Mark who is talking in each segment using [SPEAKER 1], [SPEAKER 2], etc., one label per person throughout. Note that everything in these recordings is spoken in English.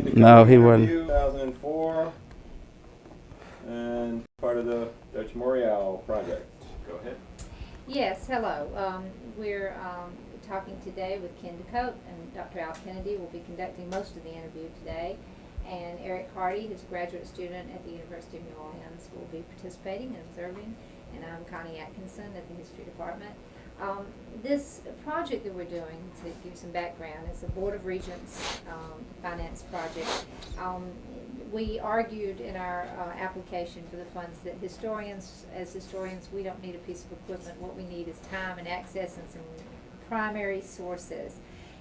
[SPEAKER 1] No, he wasn't.
[SPEAKER 2] 2004, and part of the Dutch Morial project. Go ahead.
[SPEAKER 3] Yes, hello. We're talking today with Ken Ducote, and Dr. Al Kennedy will be conducting most of the interview today. And Eric Hardy, who's a graduate student at the University of New Orleans, will be participating and observing. And I'm Connie Atkinson at the History Department. This project that we're doing, to give some background, is a Board of Regents finance project. We argued in our application for the funds that as historians, we don't need a piece of equipment. What we need is time and access and some primary sources.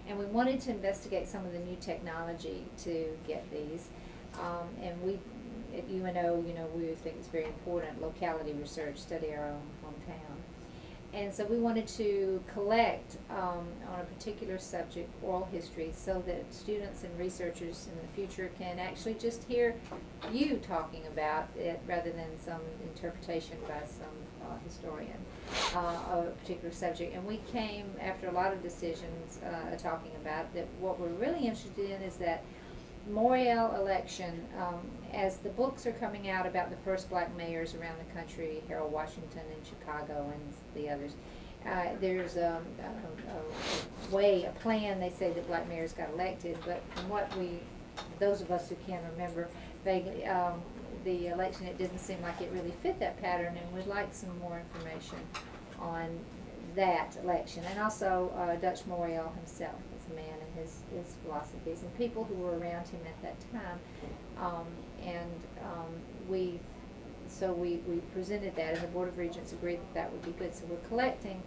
[SPEAKER 3] And we wanted to investigate some of the new technology to get these. And we, at UNO, we think it's very important, locality research, study our own hometown. And so we wanted to collect on a particular subject, oral history, so that students and researchers in the future can actually just hear you talking about it rather than some interpretation by some historian of a particular subject. And we came, after a lot of decisions talking about that, what we're really interested in is that Morial election, as the books are coming out about the first black mayors around the country, Harold Washington in Chicago and the others, there's a plan, they say that black mayors got elected, but from what those of us who can remember vaguely, the election, it didn't seem like it really fit that pattern, and we'd like some more information on that election. And also Dutch Morial himself as a man and his philosophies and people who were around him at that time. We presented that, and the Board of Regents agreed that that would be good. So we're collecting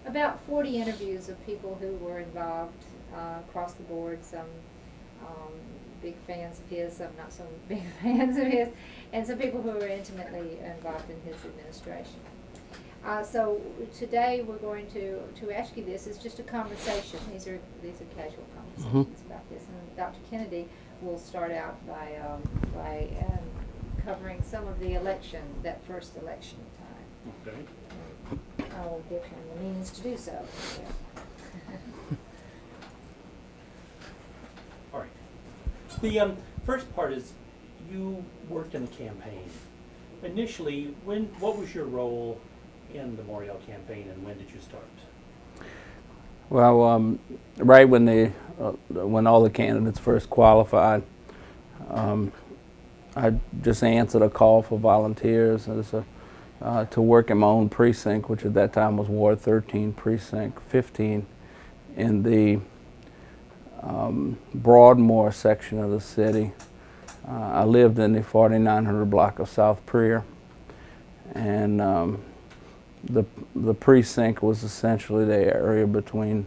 [SPEAKER 3] about 40 interviews of people who were involved across the board, some big fans of his, some not so big fans of his, and some people who were intimately involved in his administration. So today we're going to ask you this. It's just a conversation. These are casual conversations about this. And Dr. Kennedy will start out by covering some of the election, that first election time.
[SPEAKER 2] Okay.
[SPEAKER 3] I will give him the means to do so. Yeah.
[SPEAKER 4] All right. The first part is you worked in the campaign. Initially, what was your role in the Morial campaign, and when did you start?
[SPEAKER 1] Well, right when all the candidates first qualified, I just answered a call for volunteers to work in my own precinct, which at that time was Ward 13, Precinct 15, in the Broadmoor section of the city. I lived in the 4900 block of South Prior, and the precinct was essentially the area between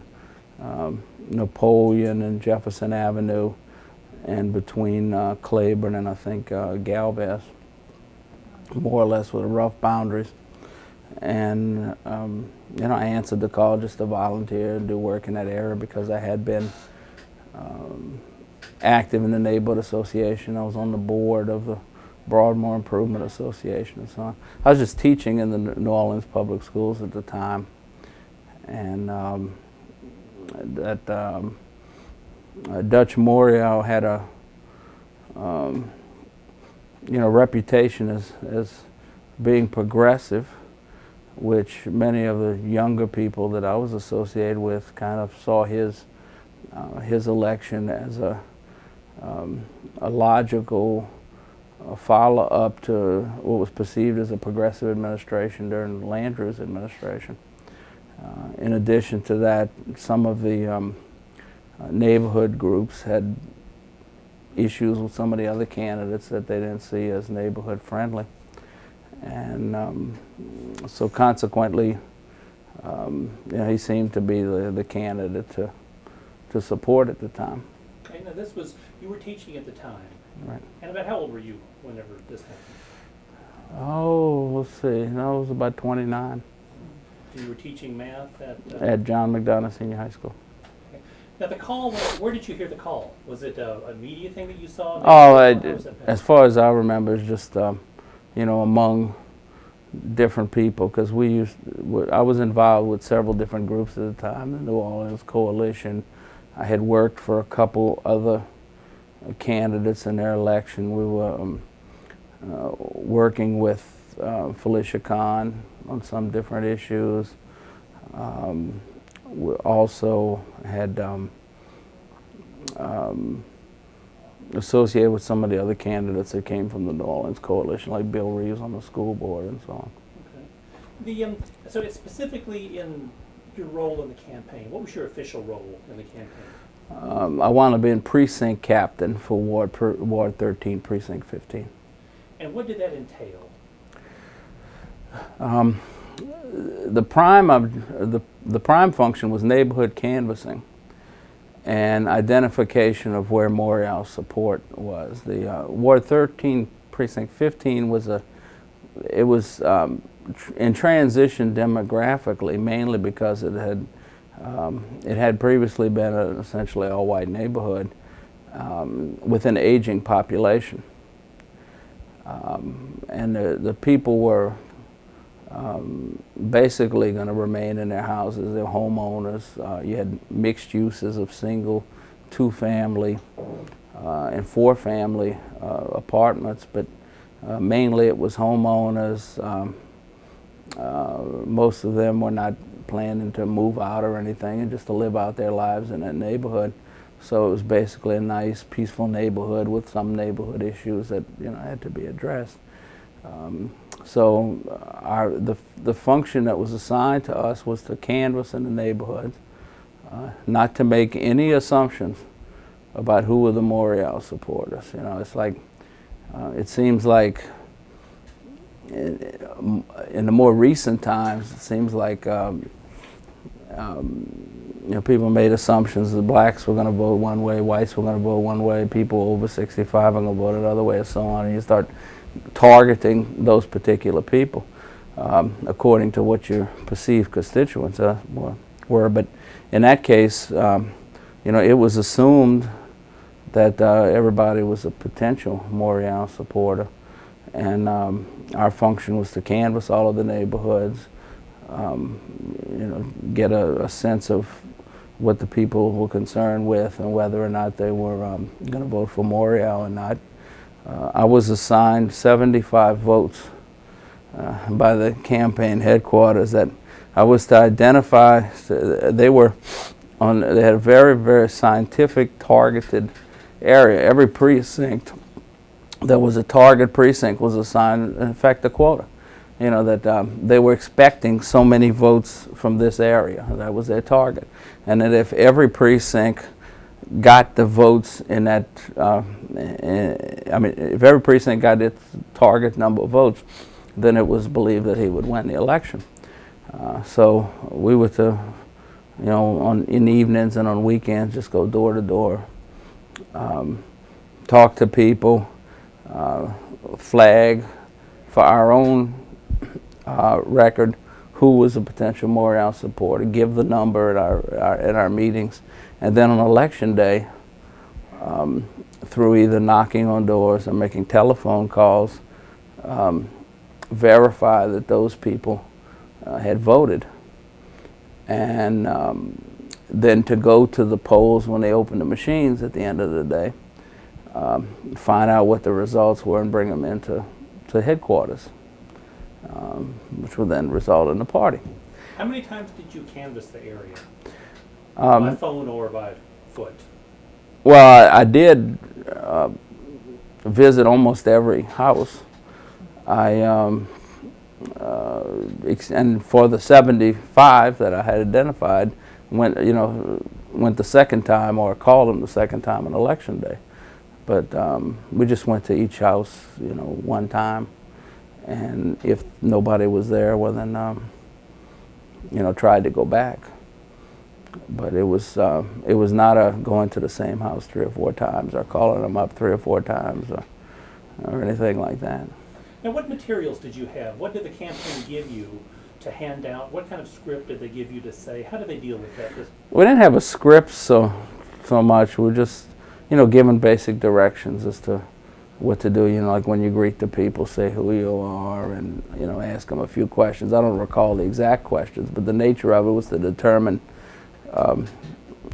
[SPEAKER 1] Napoleon and Jefferson Avenue, and between Claiborne and I think Galvez, more or less with rough boundaries. And I answered the call just to volunteer and do work in that area because I had been active in the neighborhood association. I was on the board of the Broadmoor Improvement Association and so on. I was just teaching in the New Orleans public schools at the time, and Dutch Morial had a reputation as being progressive, which many of the younger people that I was associated with kind of saw his election as a logical follow-up to what was perceived as a progressive administration during Landrieu's administration. In addition to that, some of the neighborhood groups had issues with some of the other candidates that they didn't see as neighborhood friendly. And so consequently, he seemed to be the candidate to support at the time.
[SPEAKER 4] Okay, now you were teaching at the time.
[SPEAKER 1] Right.
[SPEAKER 4] And about how old were you whenever this happened?
[SPEAKER 1] Oh, let's see. No, I was about 29.
[SPEAKER 4] You were teaching math
[SPEAKER 1] at John McDonough Senior High School.
[SPEAKER 4] Okay. Now the call, where did you hear the call? Was it a media thing that you saw?
[SPEAKER 1] As far as I remember, it's just among different people, because I was involved with several different groups at the time. The New Orleans Coalition. I had worked for a couple other candidates in their election. We were working with Felicia Kahn on some different issues. We also had associated with some of the other candidates that came from the New Orleans Coalition, like Bill Reeves on the school board and so on.
[SPEAKER 4] Okay. So it's specifically in your role in the campaign. What was your official role in the campaign?
[SPEAKER 1] I wound up being precinct captain for Ward 13, Precinct 15.
[SPEAKER 4] And what did that entail?
[SPEAKER 1] The prime function was neighborhood canvassing and identification of where Morial's support was. The Ward 13, Precinct 15 was in transition demographically, mainly because it had previously been an essentially all-white neighborhood with an aging population, and the people were basically going to remain in their houses. They're homeowners. You had mixed uses of single, two-family, and four-family apartments, but mainly it was homeowners. Most of them were not planning to move out or anything, and just to live out their lives in that neighborhood. So it was basically a nice, peaceful neighborhood with some neighborhood issues that had to be addressed. So the function that was assigned to us was to canvass in the neighborhoods, not to make any assumptions about who were the Morial supporters. It's like it seems like in the more recent times, it seems like people made assumptions that blacks were going to vote one way, whites were going to vote one way, people over 65 are going to vote another way, and so on. And you start targeting those particular people according to what your perceived constituents were. But in that case, it was assumed that everybody was a potential Morial supporter, and our function was to canvass all of the neighborhoods, get a sense of what the people were concerned with and whether or not they were going to vote for Morial or not. I was assigned 75 votes by the campaign headquarters that I was to identify. They had a very, very scientific, targeted area. Every precinct that was a target precinct was assigned, in fact, a quota. That they were expecting so many votes from this area. That was their target. And that if every precinct got the votes in that, if every precinct got its target number of votes, then it was believed that he would win the election. So we were to, in the evenings and on weekends, just go door to door, talk to people, flag for our own record who was a potential Morial supporter, give the number at our meetings, and then on election day, through either knocking on doors or making telephone calls, verify that those people had voted, and then to go to the polls when they opened the machines at the end of the day, find out what the results were and bring them into headquarters, which would then result in the party.
[SPEAKER 4] How many times did you canvass the area? By phone or by foot?
[SPEAKER 1] Well, I did visit almost every house. And for the 75 that I had identified, went the second time or called them the second time on election day. But we just went to each house, one time, and if nobody was there, well then, tried to go back. But it was not going to the same house 3 or 4 times or calling them up 3 or 4 times or anything like that.
[SPEAKER 4] Now, what materials did you have? What did the campaign give you to hand out? What kind of script did they give you to say? How did they deal with that?
[SPEAKER 1] We didn't have a script so much. We were just, given basic directions as to what to do. Like when you greet the people, say who you are and, ask them a few questions. I don't recall the exact questions, but the nature of it was to determine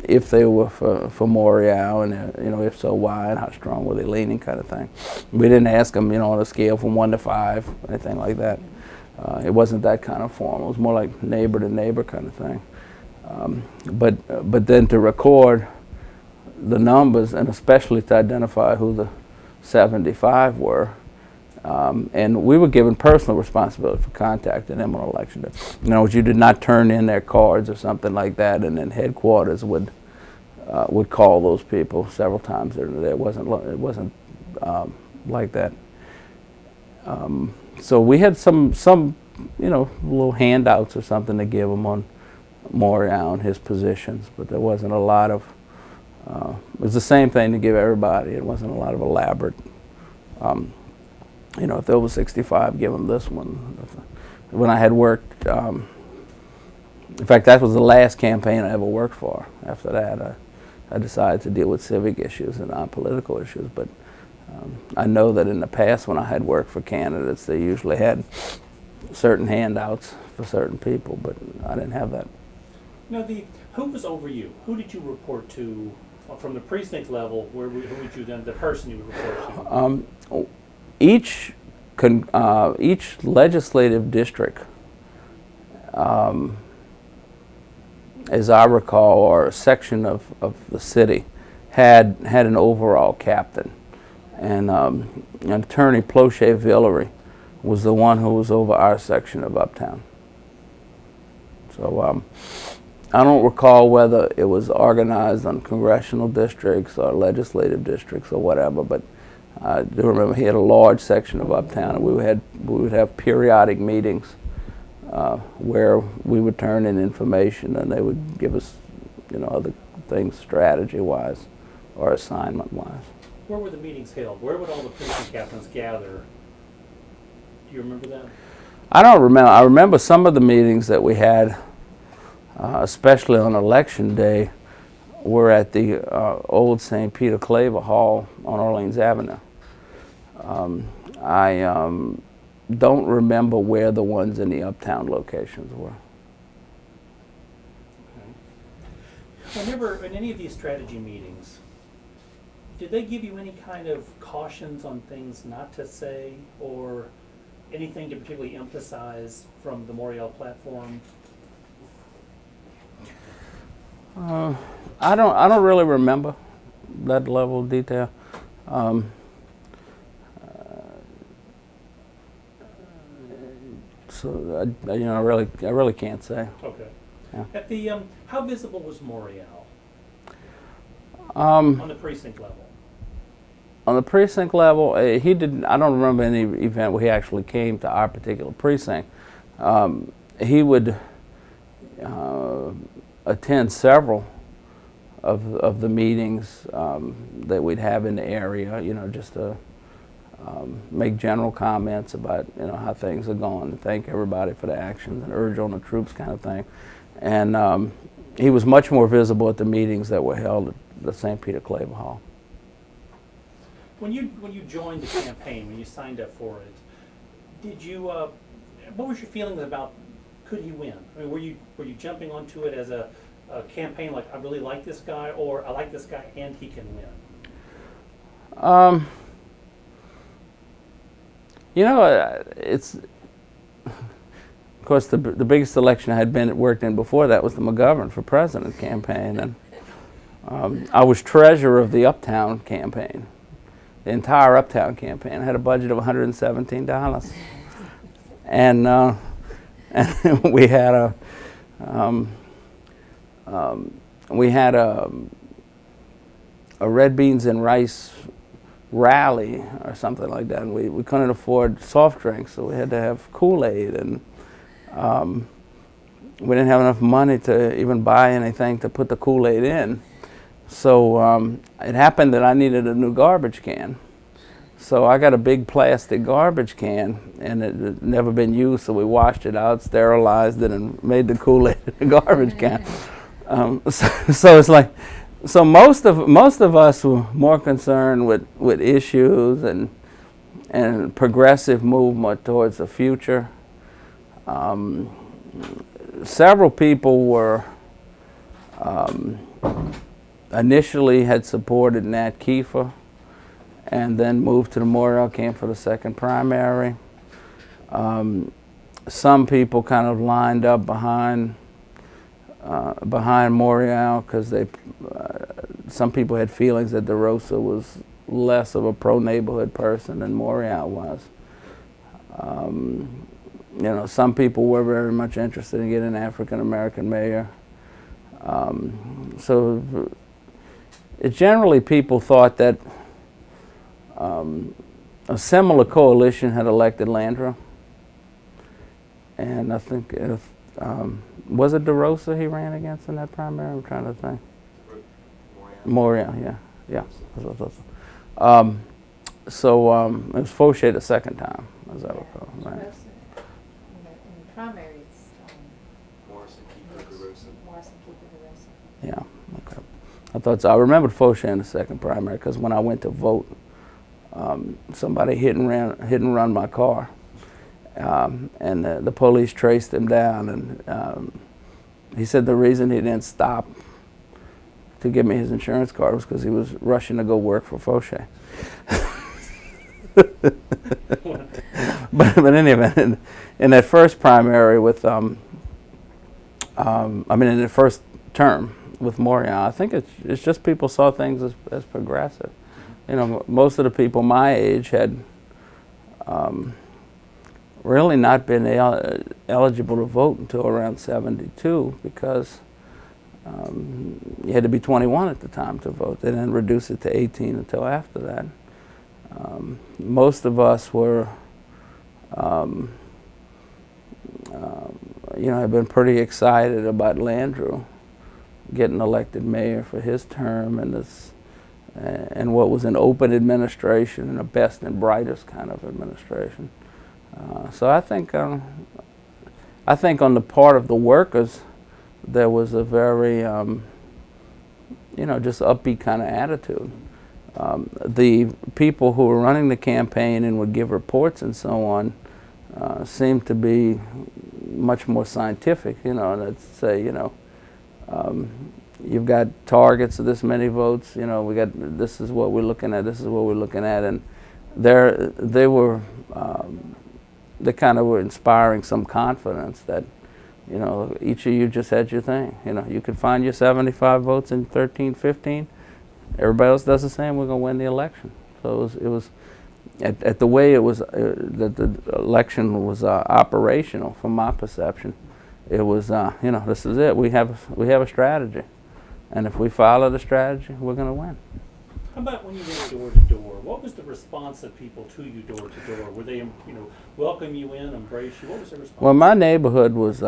[SPEAKER 1] if they were for Morial, and you know, if so, why, and how strong were they leaning, kind of thing. We didn't ask them, you know, on a scale from 1 to 5, anything like that. It wasn't that kind of form. It was more like neighbor to neighbor kind of thing. But then to record the numbers, and especially to identify who the 75 were, and we were given personal responsibility for contacting them on election day. You know, you did not turn in their cards or something like that, and then headquarters would call those people several times during the day. It wasn't like that. So we had some you know, little handouts or something to give them on Morial and his positions, but there wasn't a lot of. It was the same thing to give everybody. It wasn't a lot of elaborate. You know, if there was 65, give them this one. When I had worked, in fact, that was the last campaign I ever worked for. After that, I decided to deal with civic issues and non-political issues. But I know that in the past, when I had worked for candidates, they usually had certain handouts for certain people, but I didn't have that.
[SPEAKER 4] Now, who was over you? Who did you report to from the precinct level? Who would you then, the person you would report to?
[SPEAKER 1] Each legislative district, as I recall, or a section of the city, had an overall captain, and Attorney Plauché Villery was the one who was over our section of Uptown. So I don't recall whether it was organized on congressional districts or legislative districts or whatever, but I do remember he had a large section of Uptown, and we would have periodic meetings where we would turn in information, and they would give us, you know, other things strategy-wise or assignment-wise.
[SPEAKER 4] Where were the meetings held? Where would all the precinct captains gather? Do you remember that?
[SPEAKER 1] I don't remember. I remember some of the meetings that we had, especially on election day, were at the old St. Peter Claver Hall on Orleans Avenue. I don't remember where the ones in the Uptown locations were.
[SPEAKER 4] Okay. Whenever, in any of these strategy meetings, did they give you any kind of cautions on things not to say, or anything to particularly emphasize from the Morial platform?
[SPEAKER 1] I don't really remember that level of detail. So I really can't say.
[SPEAKER 4] Okay.
[SPEAKER 1] Yeah.
[SPEAKER 4] At the how visible was Morial on the precinct level?
[SPEAKER 1] On the precinct level, he didn't. I don't remember any event where he actually came to our particular precinct. He would attend several of the meetings that we'd have in the area. You know, just to make general comments about, you know, how things are going, and thank everybody for the actions and urge on the troops, kind of thing. And he was much more visible at the meetings that were held at the St. Peter Claver Hall.
[SPEAKER 4] When you joined the campaign, when you signed up for it, did you what was your feelings about, could he win? I mean, were you jumping onto it as a campaign like, I really like this guy, or I like this guy and he can win?
[SPEAKER 1] You know, it's, of course, the biggest election I had worked in before that was the McGovern for president campaign, and I was treasurer of the Uptown campaign. The entire Uptown campaign had a budget of $117, and we had a red beans and rice rally or something like that, and we couldn't afford soft drinks, so we had to have Kool-Aid, and we didn't have enough money to even buy anything to put the Kool-Aid in. So it happened that I needed a new garbage can. So I got a big plastic garbage can, and it had never been used, so we washed it out, sterilized it, and made the Kool-Aid in the garbage can. So it's like, so most of us were more concerned with issues and progressive movement towards the future. Several people were initially had supported Nat Kiefer and then moved to the Morial camp for the second primary. Some people kind of lined up behind Morial because some people had feelings that DeRosa was less of a pro-neighborhood person than Morial was. You know, some people were very much interested in getting an African-American mayor. So generally people thought that a similar coalition had elected Landrieu. And I think, was it DeRosa he ran against in that primary? I'm trying to think. Morial, yeah. So it was Fauché the second time, as I recall. Right.
[SPEAKER 3] In the primary, it's
[SPEAKER 2] Morrison, Kiefer, DeRosa.
[SPEAKER 3] DeRosa.
[SPEAKER 1] Yeah, okay. I thought so. I remembered Fauché in the second primary because when I went to vote, somebody hit and run my car. And the police traced him down, and he said the reason he didn't stop to give me his insurance card was because he was rushing to go work for Fauché. but in any event, in that first primary with, in the first term with Morial, I think it's just people saw things as progressive. You know, most of the people my age had really not been eligible to vote until around 72 because you had to be 21 at the time to vote. They didn't reduce it to 18 until after that. Most of us were, have been pretty excited about Landrieu getting elected mayor for his term and what was an open administration and a best and brightest kind of administration. So I think on the part of the workers, there was a very, just upbeat kind of attitude. The people who were running the campaign and would give reports and so on seemed to be much more scientific, and I'd say, you've got targets of this many votes, this is what we're looking at, and they kind of were inspiring some confidence that, each of you just had your thing. You could find your 75 votes in 13, 15. Everybody else does the same. We're going to win the election. So it was at the way it was that the election was operational from my perception. It was this is it. We have a strategy, and if we follow the strategy, we're going to win.
[SPEAKER 4] How about when you went door to door? What was the response of people to you door to door? Were they, welcome you in, embrace you? What was the response?
[SPEAKER 1] Well, my neighborhood was,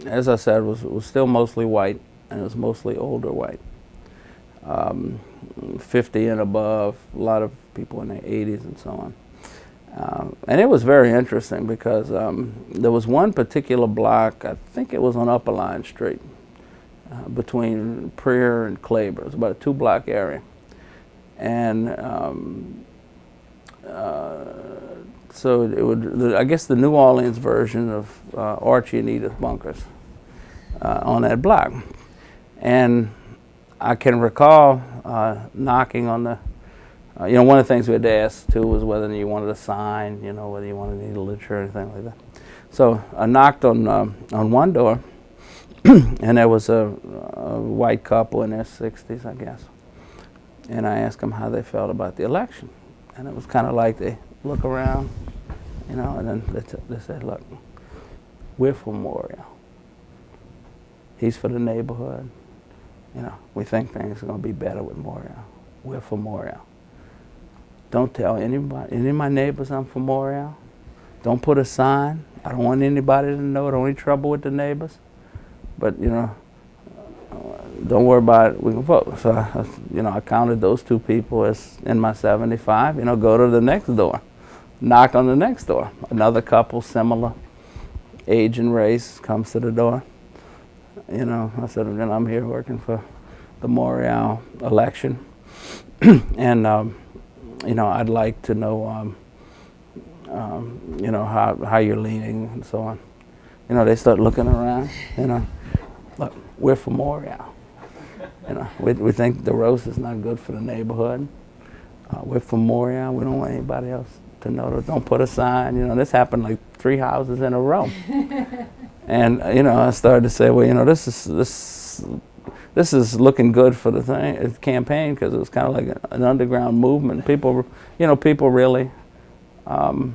[SPEAKER 1] as I said, was still mostly white, and it was mostly older white, 50 and above. A lot of people in their 80s and so on. And it was very interesting because there was one particular block. I think it was on Upper Line Street, between Prier and Claver. It was about a 2-block area. And so it would, I guess, the New Orleans version of Archie and Edith Bunkers on that block. And I can recall knocking on the, one of the things we had to ask too was whether you wanted a sign, whether you wanted any literature or anything like that. So I knocked on one door, and there was a white couple in their 60s, I guess. And I asked them how they felt about the election. And it was kind of like they look around, and then they said, look, we're from Morial. He's for the neighborhood. We think things are going to be better with Morial. We're from Morial. Don't tell anybody, any of my neighbors I'm from Morial. Don't put a sign. I don't want anybody to know. Don't any trouble with the neighbors. But, don't worry about it, we can vote. So, I counted those two people as in my 75, go to the next door. Knock on the next door. Another couple, similar age and race, comes to the door. I said, I'm here working for the Morial election. And, I'd like to know, how you're leaning and so on. They start looking around, look, we're from Morial. You know, we think the roast is not good for the neighborhood. We're from Morial. We don't want anybody else to know. Don't put a sign. You know, this happened like 3 houses in a row. And you know, I started to say, well, you know, this is looking good for the campaign, because it was kind of like an underground movement. People, you know, people really, you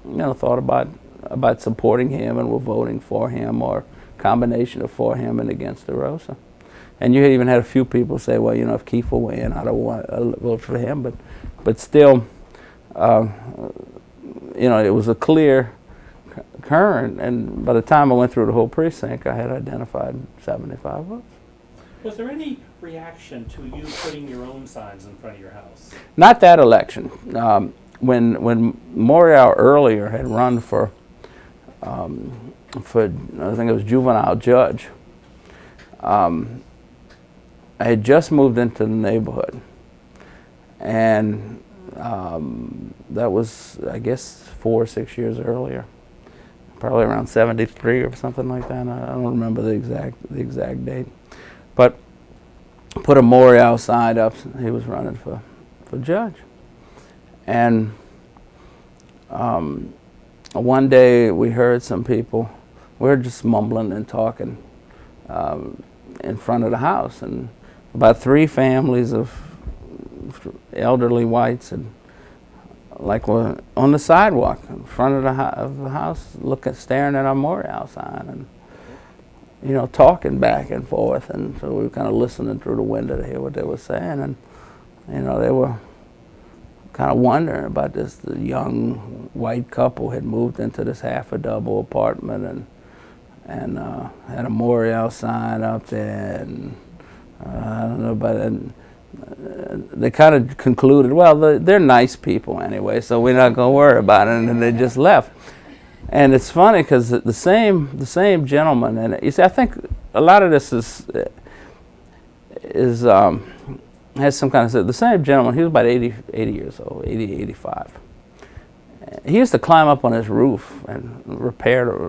[SPEAKER 1] know, thought about supporting him and were voting for him, or combination of for him and against DeRosa. And you even had a few people say, well, you know, if Keith will win, I don't want to vote for him. But still, you know, it was a clear current. And by the time I went through the whole precinct, I had identified 75 votes.
[SPEAKER 4] Was there any reaction to you putting your own signs in front of your house?
[SPEAKER 1] Not that election. When Morial earlier had run for I think it was juvenile judge, I had just moved into the neighborhood, and that was, I guess, 4 or 6 years earlier, probably around 73 or something like that. I don't remember the exact date, but put a Morial sign up. He was running for judge, and one day we heard some people. We were just mumbling and talking in front of the house, and about 3 families of elderly whites were on the sidewalk in front of the house, staring at our Morial sign, and you know, talking back and forth. And so we were kind of listening through the window to hear what they were saying, and you know, they were kind of wondering about this. The young white couple had moved into this half a double apartment and had a Morial sign up there, and I don't know, but they kind of concluded, well, they're nice people anyway, so we're not going to worry about it, and then they just left. And it's funny because the same gentleman, and you see, I think a lot of this has some kind of, the same gentleman, he was about 80 years old, 80, 85. He used to climb up on his roof and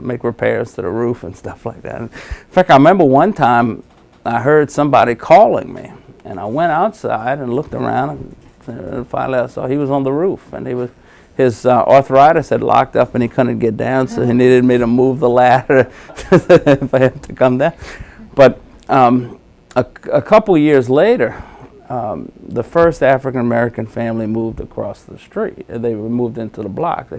[SPEAKER 1] make repairs to the roof and stuff like that. In fact, I remember one time I heard somebody calling me, and I went outside and looked around, and finally I saw he was on the roof, and his arthritis had locked up and he couldn't get down, so he needed me to move the ladder if I had to come down. But a couple years later, the first African American family moved across the street. They moved into the block.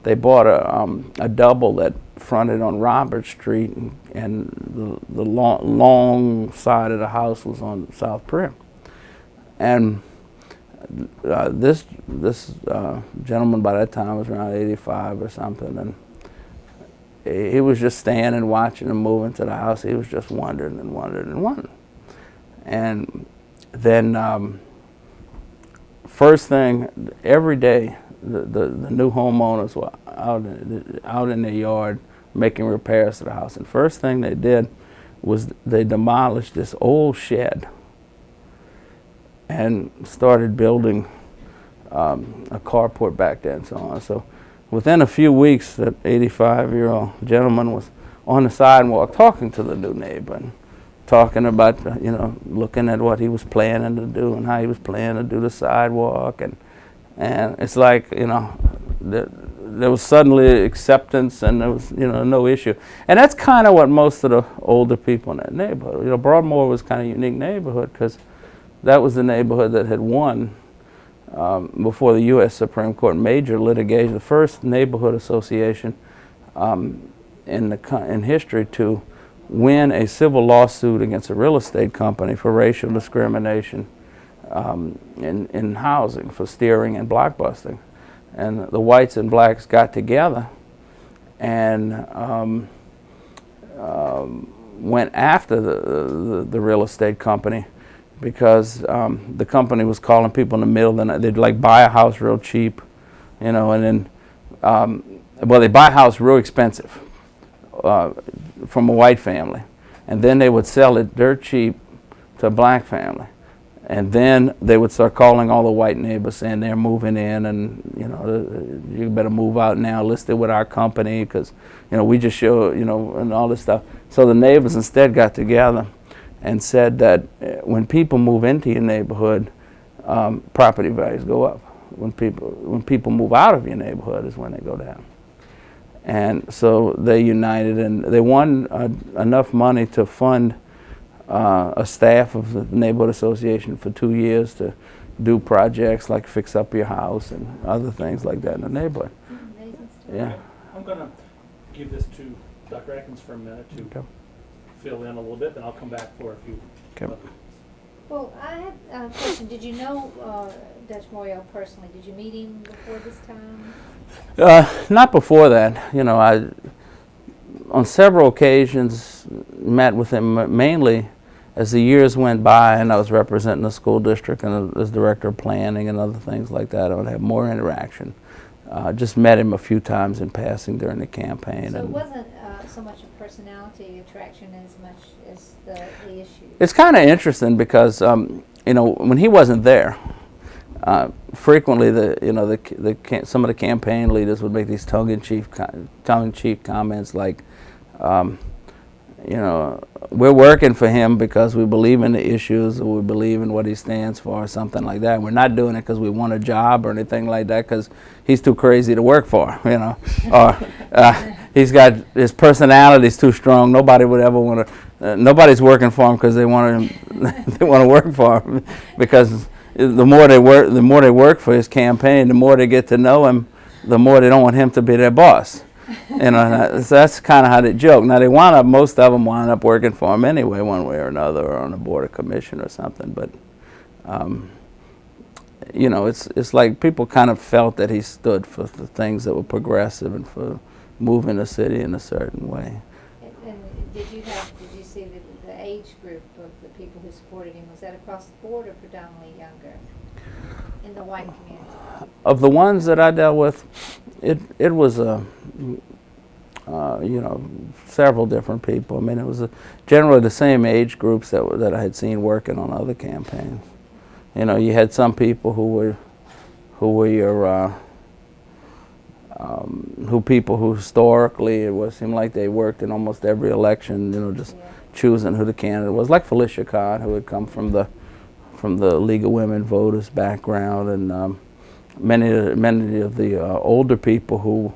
[SPEAKER 1] They bought a double that fronted on Robert Street, and the long side of the house was on South Prim. And this gentleman by that time was around 85 or something, and he was just standing watching them move into the house. He was just wondering and wondering and wondering. And then first thing, every day, the new homeowners were out in their yard making repairs to the house. And first thing they did was they demolished this old shed and started building a carport back there and so on. So within a few weeks, that 85-year-old gentleman was on the sidewalk talking to the new neighbor, and talking about, you know, looking at what he was planning to do and how he was planning to do the sidewalk, and it's like, you know, there was suddenly acceptance, and there was, you know, no issue. And that's kind of what most of the older people in that neighborhood, you know, Broadmoor was kind of a unique neighborhood because that was the neighborhood that had won before the U.S. Supreme Court major litigation, the first neighborhood association in history to win a civil lawsuit against a real estate company for racial discrimination in housing, for steering and blockbusting. And the whites and blacks got together and went after the real estate company, because the company was calling people in the middle of the night. They'd like buy a house real cheap, you know, and then, well, they buy a house real expensive from a white family, and then they would sell it dirt cheap to a black family, and then they would start calling all the white neighbors saying they're moving in, and you know, you better move out now, listed with our company, because you know, we just show, you know, and all this stuff. So the neighbors instead got together and said that when people move into your neighborhood, property values go up. When people move out of your neighborhood is when they go down. And so they united, and they won enough money to fund a staff of the neighborhood association for 2 years to do projects like fix up your house and other things like that in the neighborhood.
[SPEAKER 3] Amazing stuff.
[SPEAKER 1] Yeah.
[SPEAKER 4] I'm going to give this to Dr. Atkins for a minute to
[SPEAKER 1] Okay.
[SPEAKER 4] fill in a little bit, then I'll come back for a few.
[SPEAKER 1] Okay.
[SPEAKER 4] other-
[SPEAKER 3] Well, I had a question. Did you know Dutch Morial personally? Did you meet him before this time?
[SPEAKER 1] Not before that. You know, I on several occasions met with him, mainly as the years went by and I was representing the school district and as director of planning and other things like that. I would have more interaction. Just met him a few times in passing during the campaign.
[SPEAKER 3] So it
[SPEAKER 1] and
[SPEAKER 3] wasn't so much a personality attraction as much as the issue.
[SPEAKER 1] it's kind of interesting because you know, when he wasn't there, frequently some of the campaign leaders would make these tongue-in-cheek comments like, you know, we're working for him because we believe in the issues or we believe in what he stands for or something like that. We're not doing it because we want a job or anything like that because he's too crazy to work for, you know. Or he's got, his personality's too strong. Nobody would ever want to, nobody's working for him because they want to work for him, because the more they work for his campaign, the more they get to know him, the more they don't want him to be their boss. You know, so that's kind of how they joke. Now most of them wound up working for him anyway, one way or another, or on a board of commission or something. But you know, it's like people kind of felt that he stood for the things that were progressive and for moving the city in a certain way.
[SPEAKER 3] And did you see the age group of the people who supported him? Was that across the board or predominantly younger in the white community?
[SPEAKER 1] Of the ones that I dealt with, it was you know, several different people. I mean, it was generally the same age groups that I had seen working on other campaigns. You know, you had some people who were your people who historically it seemed like they worked in almost every election. You know, just choosing who the candidate was, like Felicia Codd, who had come from the League of Women Voters background, and many of the older people who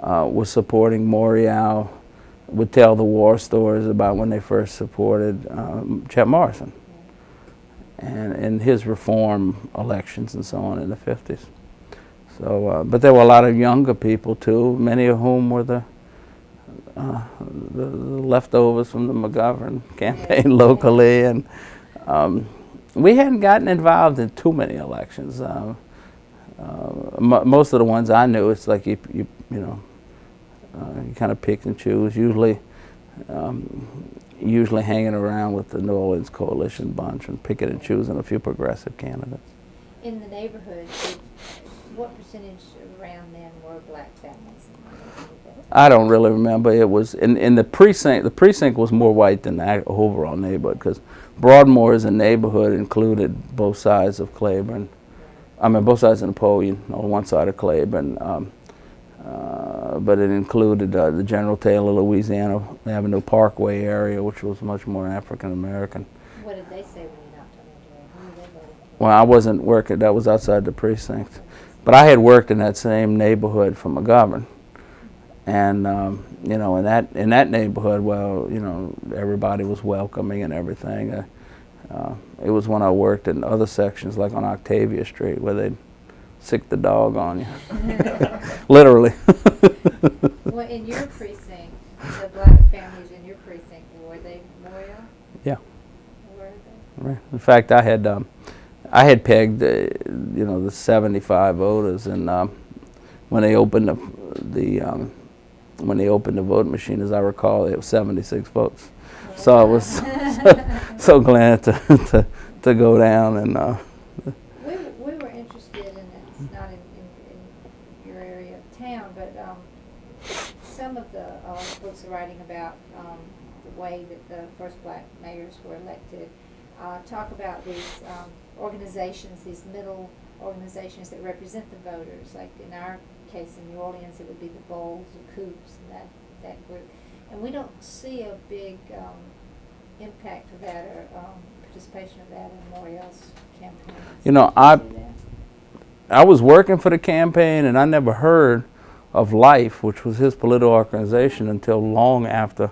[SPEAKER 1] were supporting Morial would tell the war stories about when they first supported Chet Morrison and his reform elections and so on in the 50s. So, but there were a lot of younger people too, many of whom were the leftovers from the McGovern campaign locally, and we hadn't gotten involved in too many elections. Most of the ones I knew, it's like you know, you kind of pick and choose. Usually hanging around with the New Orleans Coalition bunch and picking and choosing a few progressive candidates.
[SPEAKER 3] In the neighborhood, what percentage around then were black families in the neighborhood?
[SPEAKER 1] I don't really remember. It was in the precinct. The precinct was more white than the overall neighborhood, because Broadmoor as a neighborhood included both sides of Claiborne. I mean, both sides of Napoleon, on one side of Claiborne, but it included the General Taylor, Louisiana Avenue Parkway area, which was much more African American.
[SPEAKER 3] What did they say when you knocked on their door? Who were they voting for?
[SPEAKER 1] Well, I wasn't working. That was outside the precinct, but I had worked in that same neighborhood for McGovern, and you know, in that neighborhood, well, you know, everybody was welcoming and everything. It was when I worked in other sections, like on Octavia Street, where they'd sick the dog on you, literally.
[SPEAKER 3] Well, in your precinct, the black families in your precinct, were they Morial?
[SPEAKER 1] Yeah.
[SPEAKER 3] Were they?
[SPEAKER 1] Right. In fact, I had pegged, you know, the 75 voters, and when they opened the voting machine, as I recall, it was 76 votes. So I was so glad to go down and.
[SPEAKER 3] We were interested in it. It's not in your area of town, but some of the books are writing about the way that the first black mayors were elected. Talk about these organizations, these middle organizations that represent the voters. Like in our case in New Orleans, it would be the Bowls, the Coops, and that group. And we don't see a big impact of that or participation of that in Morial's campaign?
[SPEAKER 1] You know, I was working for the campaign, and I never heard of Life, which was his political organization, until long after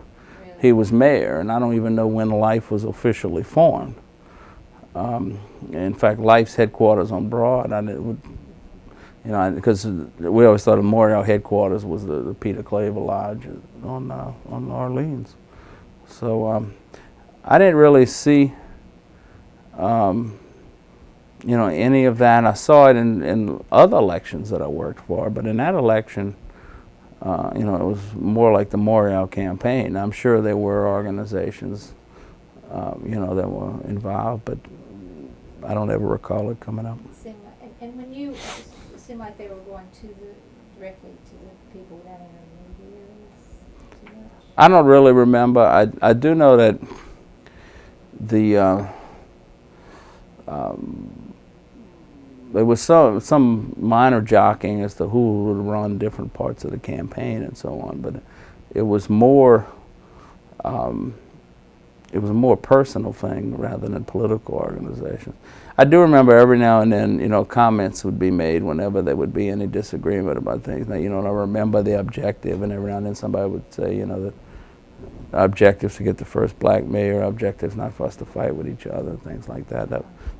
[SPEAKER 1] he was mayor, and I don't even know when Life was officially formed. In fact, Life's headquarters on Broad, because we always thought the Morial headquarters was the Peter Claver Lodge on Orleans. So I didn't really see, any of that. I saw it in other elections that I worked for, but in that election, it was more like the Morial campaign. I'm sure there were organizations, that were involved, but I don't ever recall it coming up.
[SPEAKER 3] And when it seemed like they were going directly to the people without intermediaries too much?
[SPEAKER 1] I don't really remember. I do know that there was some minor jockeying as to who would run different parts of the campaign and so on, but it was more a personal thing rather than political organization. I do remember every now and then, comments would be made whenever there would be any disagreement about things. Now, and I remember the objective, and every now and then somebody would say, that our objective is to get the first black mayor, our objective is not for us to fight with each other, things like that.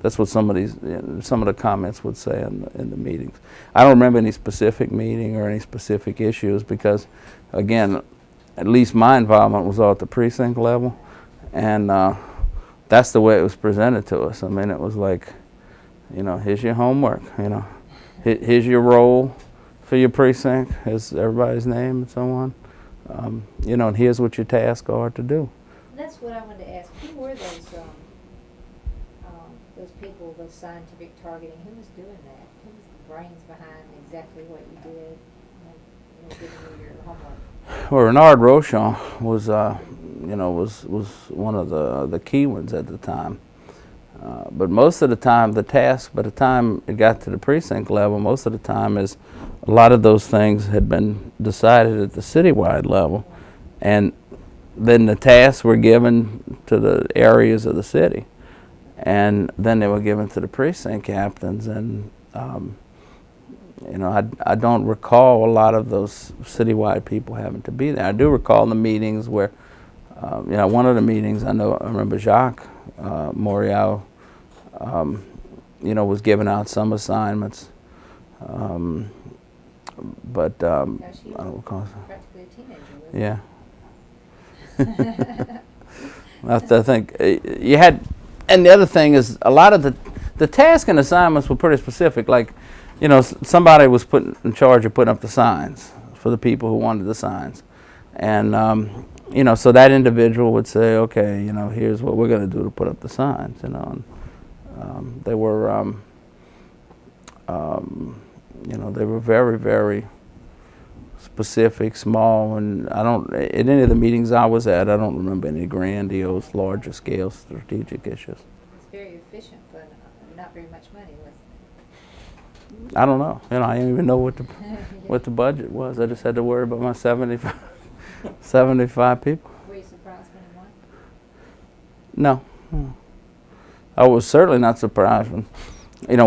[SPEAKER 1] That's what some of the comments would say in the meetings. I don't remember any specific meeting or any specific issues because, again, at least my involvement was all at the precinct level, and that's the way it was presented to us. I mean, it was like, here's your homework, here's your role for your precinct, here's everybody's name and so on, and here's what your tasks are to do.
[SPEAKER 3] That's what I wanted to ask. Who were those people, those scientific targeting? Who was doing that? Who was the brains behind exactly what you did, giving you your homework?
[SPEAKER 1] Well, Renard Rochon was one of the key ones at the time. But most of the time, the task, by the time it got to the precinct level, most of the time is a lot of those things had been decided at the citywide level. And then the tasks were given to the areas of the city. And then they were given to the precinct captains. And, I don't recall a lot of those citywide people having to be there. I do recall the meetings where, one of the meetings, I remember Jacques Morial, was giving out some assignments. But I don't recall.
[SPEAKER 3] Practically a teenager.
[SPEAKER 1] Yeah. I think you had, and the other thing is a lot of the tasks and assignments were pretty specific. Like, somebody was put in charge of putting up the signs for the people who wanted the signs. And, so that individual would say, okay, here's what we're going to do to put up the signs, And, they were, they were very, very specific, small, and in any of the meetings I was at, I don't remember any grandiose, larger scale strategic issues.
[SPEAKER 3] It's very efficient for not very much money, was it?
[SPEAKER 1] I don't know. I didn't even know what the budget was. I just had to worry about my 75 people.
[SPEAKER 3] Were you surprised when you won?
[SPEAKER 1] No. I was certainly not surprised when,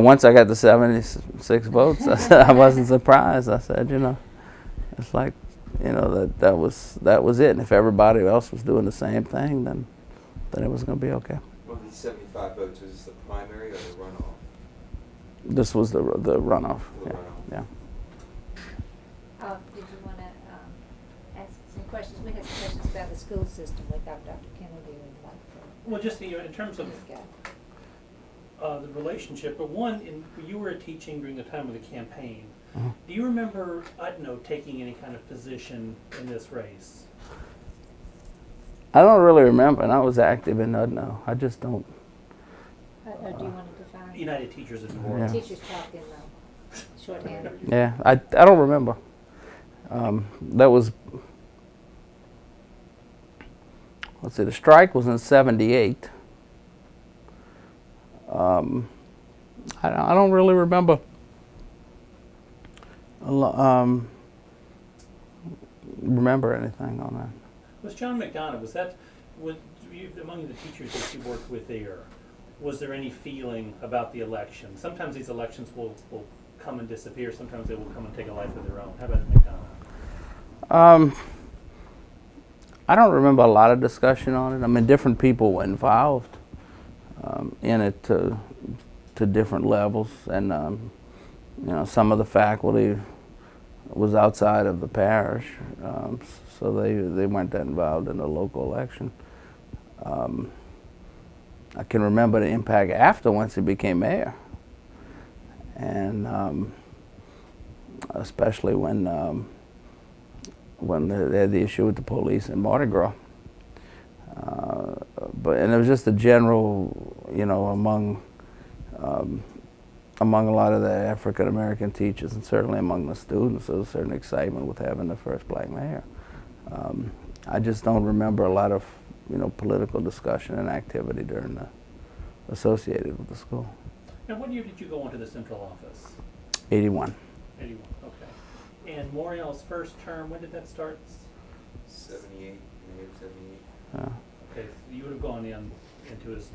[SPEAKER 1] once I got the 76 votes, I said I wasn't surprised. I said, it's like, that was it. And if everybody else was doing the same thing, then it was going to be okay.
[SPEAKER 5] Well, these 75 votes, was this the primary or the runoff?
[SPEAKER 1] This was the runoff.
[SPEAKER 5] The
[SPEAKER 1] Yeah.
[SPEAKER 5] runoff.
[SPEAKER 1] Yeah.
[SPEAKER 3] Did you want to ask some questions? We had some questions about the school system. We thought Dr. Kennedy would like to.
[SPEAKER 4] Well, just in terms of the relationship, but you were teaching during the time of the campaign.
[SPEAKER 1] Uh-huh.
[SPEAKER 4] Do you remember, taking any kind of position in this race?
[SPEAKER 1] I don't really remember, and I was active in Udno. I just don't.
[SPEAKER 3] Or do you want to define?
[SPEAKER 4] United Teachers of New
[SPEAKER 1] Yeah.
[SPEAKER 4] Orleans.
[SPEAKER 3] Teachers talk in shorthand.
[SPEAKER 1] Yeah, I don't remember. That was, let's see, the strike was in '78. I don't really remember. Remember anything on that?
[SPEAKER 4] Was John McDonough, among the teachers that you worked with there, was there any feeling about the election? Sometimes these elections will come and disappear. Sometimes they will come and take a life of their own. How about McDonough?
[SPEAKER 1] I don't remember a lot of discussion on it. I mean, different people were involved in it to different levels, and you know, some of the faculty was outside of the parish, so they weren't that involved in the local election. I can remember the impact after once he became mayor, and especially when they had the issue with the police in Mardi Gras. And it was just a general, you know, among a lot of the African American teachers, and certainly among the students, there was a certain excitement with having the first black mayor. I just don't remember a lot of, you know, political discussion and activity during associated with the school.
[SPEAKER 4] Now, what year did you go into the central office?
[SPEAKER 1] 81.
[SPEAKER 4] 81, okay. And Morial's first term, when did that start?
[SPEAKER 5] 78, May of 78.
[SPEAKER 4] Okay, so you would have gone into his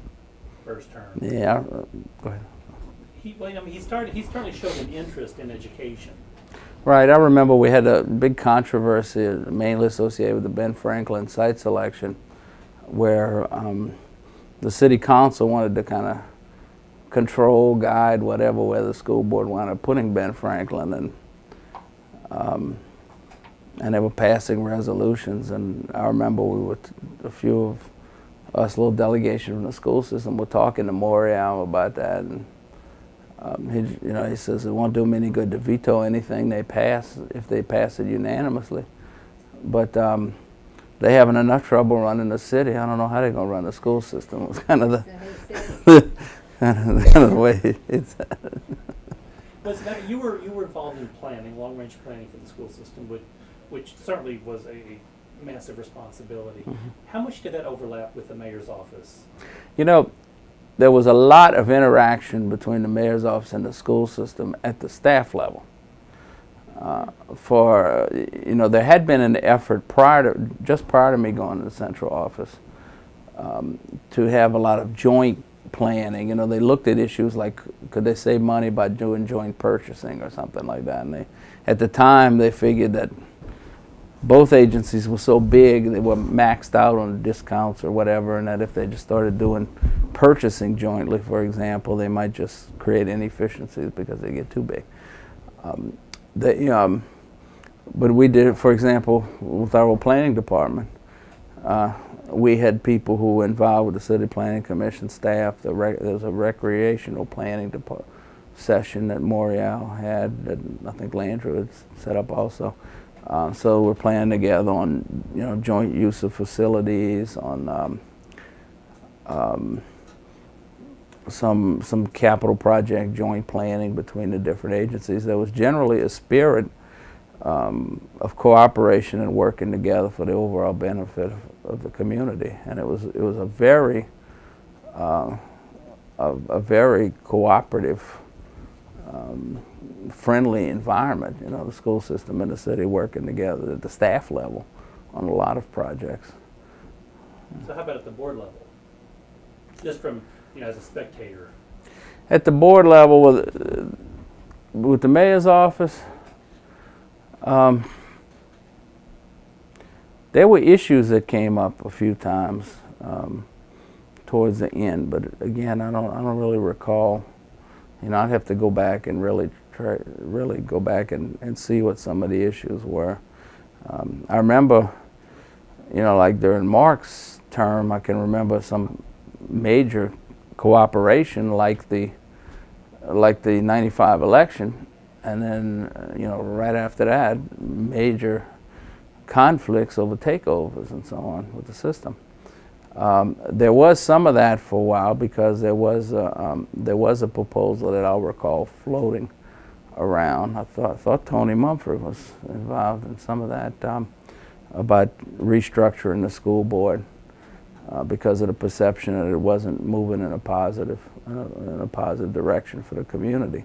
[SPEAKER 4] first term.
[SPEAKER 1] Yeah, go ahead.
[SPEAKER 4] He certainly showed an interest in education.
[SPEAKER 1] Right, I remember we had a big controversy, mainly associated with the Ben Franklin site selection, where the city council wanted to kind of control, guide, whatever, where the school board wound up putting Ben Franklin, and they were passing resolutions. And I remember a few of us, little delegation from the school system, were talking to Morial about that, and he says it won't do them any good to veto anything they pass if they pass it unanimously. But they having enough trouble running the city. I don't know how they're going to run the school system. It was kind of the way it's.
[SPEAKER 4] You were involved in planning, long-range planning for the school system, which certainly was a massive responsibility. Mm-hmm. How much did that overlap with the mayor's office?
[SPEAKER 1] You know, there was a lot of interaction between the mayor's office and the school system at the staff level. There had been an effort just prior to me going to the central office, to have a lot of joint planning. You know, they looked at issues like, could they save money by doing joint purchasing or something like that? And at the time, they figured that both agencies were so big, they were maxed out on discounts or whatever, and that if they just started doing purchasing jointly, for example, they might just create inefficiencies because they get too big. But we did, for example, with our planning department, we had people who were involved with the City Planning Commission staff. There was a recreational planning session that Morial had, that I think Landry had set up also. So we're planning together on, you know, joint use of facilities, on some capital project joint planning between the different agencies. There was generally a spirit of cooperation and working together for the overall benefit of the community, and it was a very cooperative, friendly environment. You know, the school system and the city working together at the staff level on a lot of projects.
[SPEAKER 4] So how about at the board level? Just from, you know, as a spectator.
[SPEAKER 1] At the board level, with the mayor's office, there were issues that came up a few times towards the end, but again, I don't really recall. You know, I'd have to go back and really go back and see what some of the issues were. I remember, you know, like during Mark's term, I can remember some major cooperation, like the '95 election, and then you know, right after that, major conflicts over takeovers and so on with the system. There was some of that for a while because there was a proposal that I'll recall floating around. I thought Tony Mumford was involved in some of that, about restructuring the school board because of the perception that it wasn't moving in a positive direction for the community.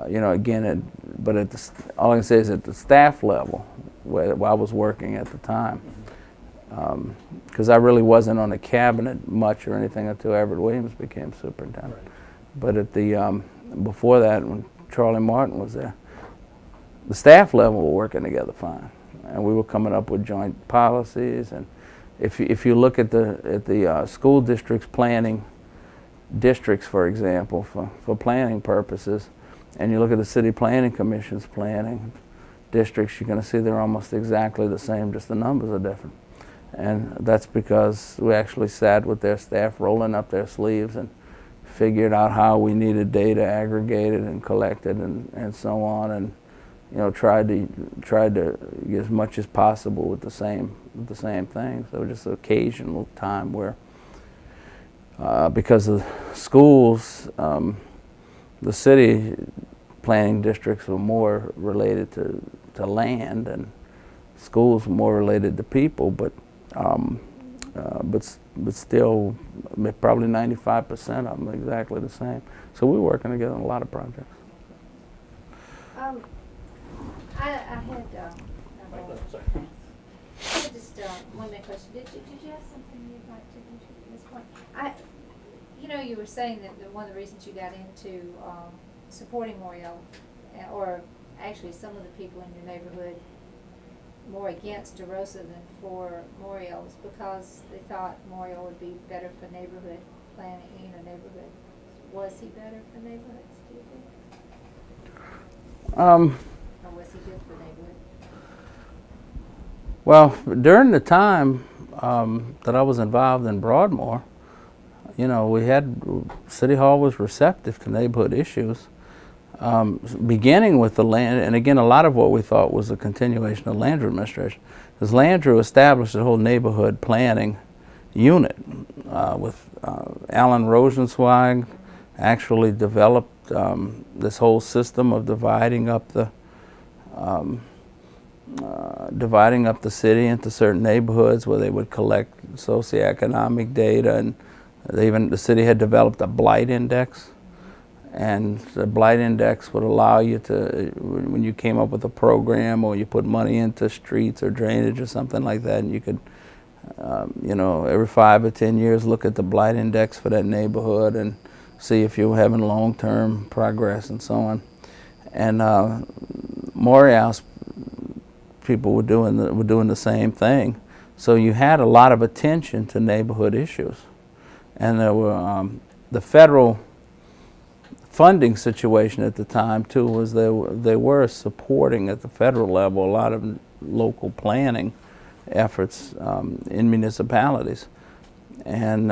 [SPEAKER 1] You know, again, all I can say is at the staff level, where I was working at the time. Because I really wasn't on the cabinet much or anything until Everett Williams became superintendent.
[SPEAKER 4] Right.
[SPEAKER 1] But at the before that, when Charlie Martin was there, the staff level were working together fine, and we were coming up with joint policies. And if you look at the school districts planning districts, for example, for planning purposes, and you look at the city planning commission's planning districts, you're going to see they're almost exactly the same, just the numbers are different. And that's because we actually sat with their staff, rolling up their sleeves, and figured out how we needed data aggregated and collected and so on, and tried to get as much as possible with the same thing. So just an occasional time where because of schools, the city planning districts were more related to land, and schools were more related to people, but still probably 95% of them exactly the same. So we're working together on a lot of projects.
[SPEAKER 3] I had
[SPEAKER 4] Sorry.
[SPEAKER 3] just one main question. Did you have something you'd like to contribute at this point? You were saying that one of the reasons you got into supporting Morial, or actually some of the people in your neighborhood more against DeRosa than for Morial, was because they thought Morial would be better for neighborhood planning, neighborhood. Was he better for neighborhoods, do you think? Or was he good for neighborhood?
[SPEAKER 1] Well, during the time that I was involved in Broadmoor, we had, City Hall was receptive to neighborhood issues, beginning with the land, and again, a lot of what we thought was a continuation of Landrieu administration, because Landrieu established a whole neighborhood planning unit with Alan Rosenzweig actually developed this whole system of dividing up the city into certain neighborhoods where they would collect socioeconomic data, and the city had developed a blight index, and the blight index would allow you to, when you came up with a program or you put money into streets or drainage or something like that, and you could every 5 or 10 years look at the blight index for that neighborhood and see if you were having long-term progress and so on. And Morial's people were doing the same thing. So you had a lot of attention to neighborhood issues, and there were the federal funding situation at the time too was they were supporting at the federal level a lot of local planning efforts in municipalities, and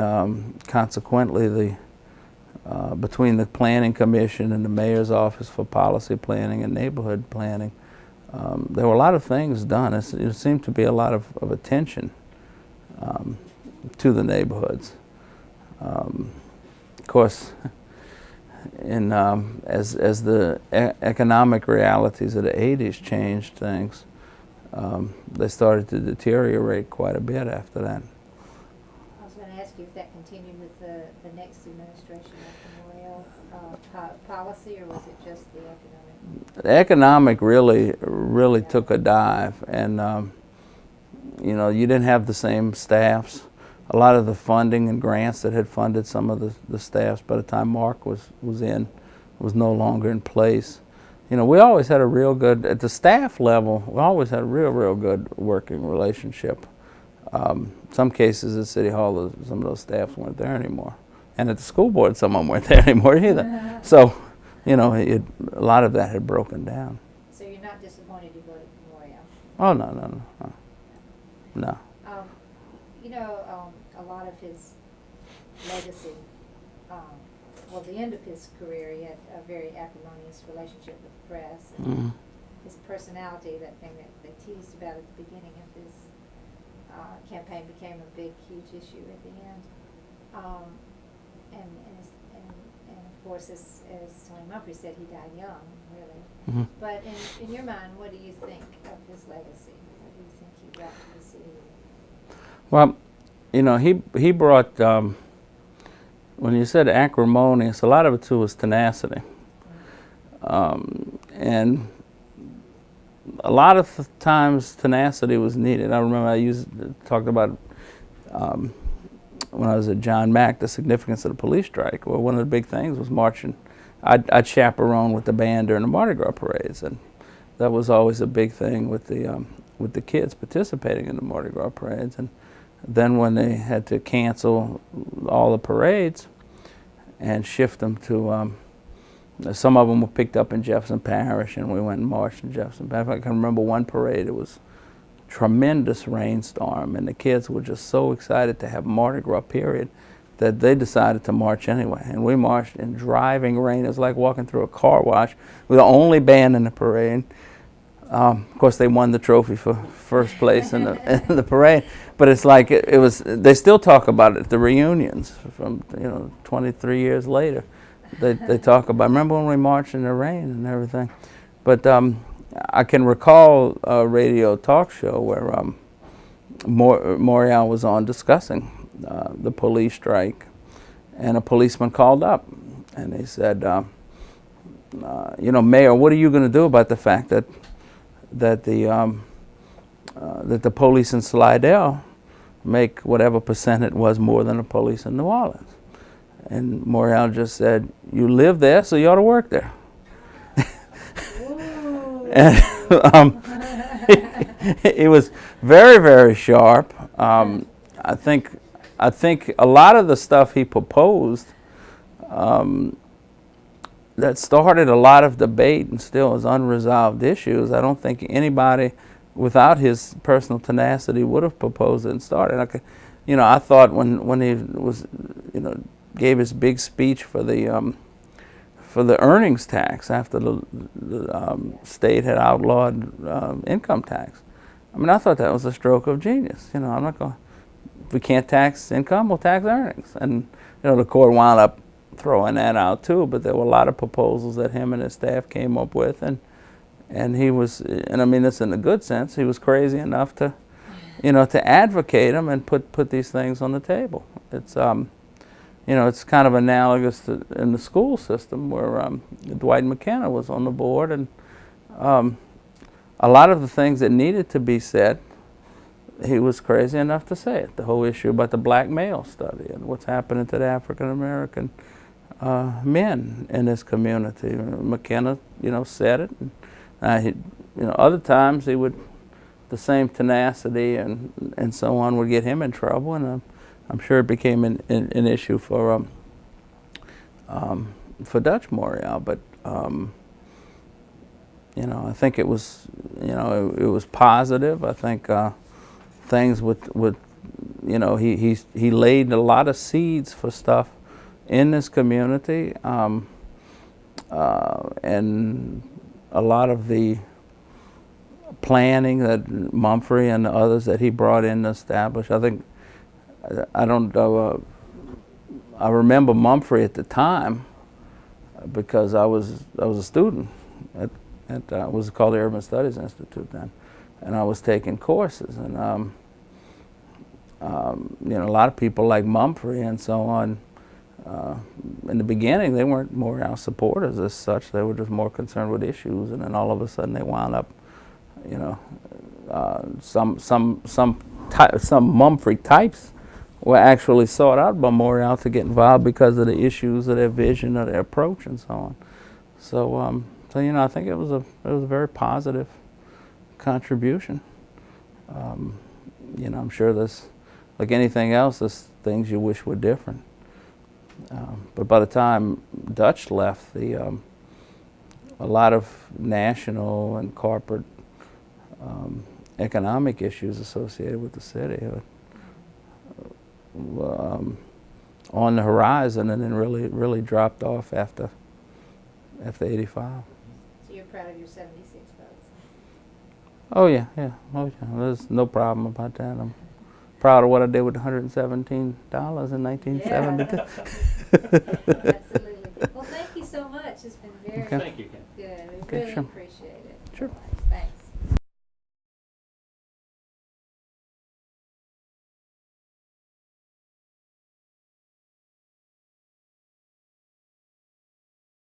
[SPEAKER 1] consequently between the Planning Commission and the Mayor's Office for Policy Planning and Neighborhood Planning, there were a lot of things done. It seemed to be a lot of attention to the neighborhoods. Of course, as the economic realities of the 80s changed things, they started to deteriorate quite a bit after that.
[SPEAKER 3] I was going to ask you if that continued with the next administration of the Morial policy, or was it just the economic?
[SPEAKER 1] The economic really took a dive, and you didn't have the same staffs. A lot of the funding and grants that had funded some of the staffs by the time Mark was in was no longer in place. We always had a real good, at the staff level, we always had a real good working relationship. Some cases at City Hall, some of those staffs weren't there anymore. And at the school board, some of them weren't there anymore either. So, a lot of that had broken down.
[SPEAKER 3] So you're not disappointed you voted for Morial?
[SPEAKER 1] Oh, no.
[SPEAKER 3] A lot of his legacy, the end of his career, he had a very acrimonious relationship with the press. And his personality, that thing that they teased about at the beginning of his campaign, became a big, huge issue at the end. And of course, as Tony Mumphrey said, he died young, really. But in your mind, what do you think of his legacy? What do you think he brought to the city?
[SPEAKER 1] Well, he brought, when you said acrimonious, a lot of it too was tenacity. And a lot of times tenacity was needed. I remember talked about when I was at John Mack, the significance of the police strike. Well, one of the big things was marching. I'd chaperone with the band during the Mardi Gras parades, and that was always a big thing with the kids participating in the Mardi Gras parades. And then when they had to cancel all the parades and shift them to, some of them were picked up in Jefferson Parish, and we went and marched in Jefferson Parish. I can remember one parade, it was a tremendous rainstorm, and the kids were just so excited to have Mardi Gras period that they decided to march anyway. And we marched in driving rain. It was like walking through a car wash. We were the only band in the parade. Of course, they won the trophy for first place in the parade. But it's like it was. They still talk about it at the reunions from 23 years later. They talk about. Remember when we marched in the rain and everything? But I can recall a radio talk show where Morial was on discussing the police strike, and a policeman called up, and he said, Mayor, what are you going to do about the fact that the police in Slidell make whatever percent it was more than the police in New Orleans? And Morial just said, you live there, so you ought to work there. And it was very, very sharp. I think a lot of the stuff he proposed that started a lot of debate and still is unresolved issues. I don't think anybody without his personal tenacity would have proposed it and started. I thought when he was, gave his big speech for the earnings tax after the state had outlawed income tax. I mean, I thought that was a stroke of genius. I'm not going. If we can't tax income, we'll tax earnings. And the court wound up throwing that out too. But there were a lot of proposals that him and his staff came up with, and he was, and I mean this in a good sense, he was crazy enough to, to advocate them and put these things on the table. It's it's kind of analogous to in the school system where Dwight McKenna was on the board, and a lot of the things that needed to be said, he was crazy enough to say it. The whole issue about the black male study and what's happening to the African American men in this community. McKenna, said it. And, other times he would, the same tenacity and so on would get him in trouble, and I'm sure it became an issue for Dutch Morial. But I think it was, it was positive. I think things with he laid a lot of seeds for stuff in this community, and a lot of the planning that Mumphrey and the others that he brought in to establish. I think I remember Mumphrey at the time because I was a student at what was called the Urban Studies Institute then, and I was taking courses, and a lot of people like Mumphrey and so on. In the beginning, they weren't Morial supporters as such. They were just more concerned with issues, and then all of a sudden they wound up, some Mumphrey types were actually sought out by Morial to get involved because of the issues of their vision, of their approach, and so on. So, I think it was a very positive contribution. I'm sure there's, like anything else, there's things you wish were different. But by the time Dutch left, a lot of national and corporate economic issues associated with the city were on the horizon, and then really dropped off after 85.
[SPEAKER 3] So you're proud of your 76 votes?
[SPEAKER 1] Oh yeah. There's no problem about that. I'm proud of what I did with $117 in 1972.
[SPEAKER 3] Absolutely. Well, thank you so much. It's been very
[SPEAKER 1] Okay.
[SPEAKER 4] Thank you, Ken.
[SPEAKER 3] good. We
[SPEAKER 1] Okay,
[SPEAKER 3] really
[SPEAKER 1] sure.
[SPEAKER 3] appreciate it.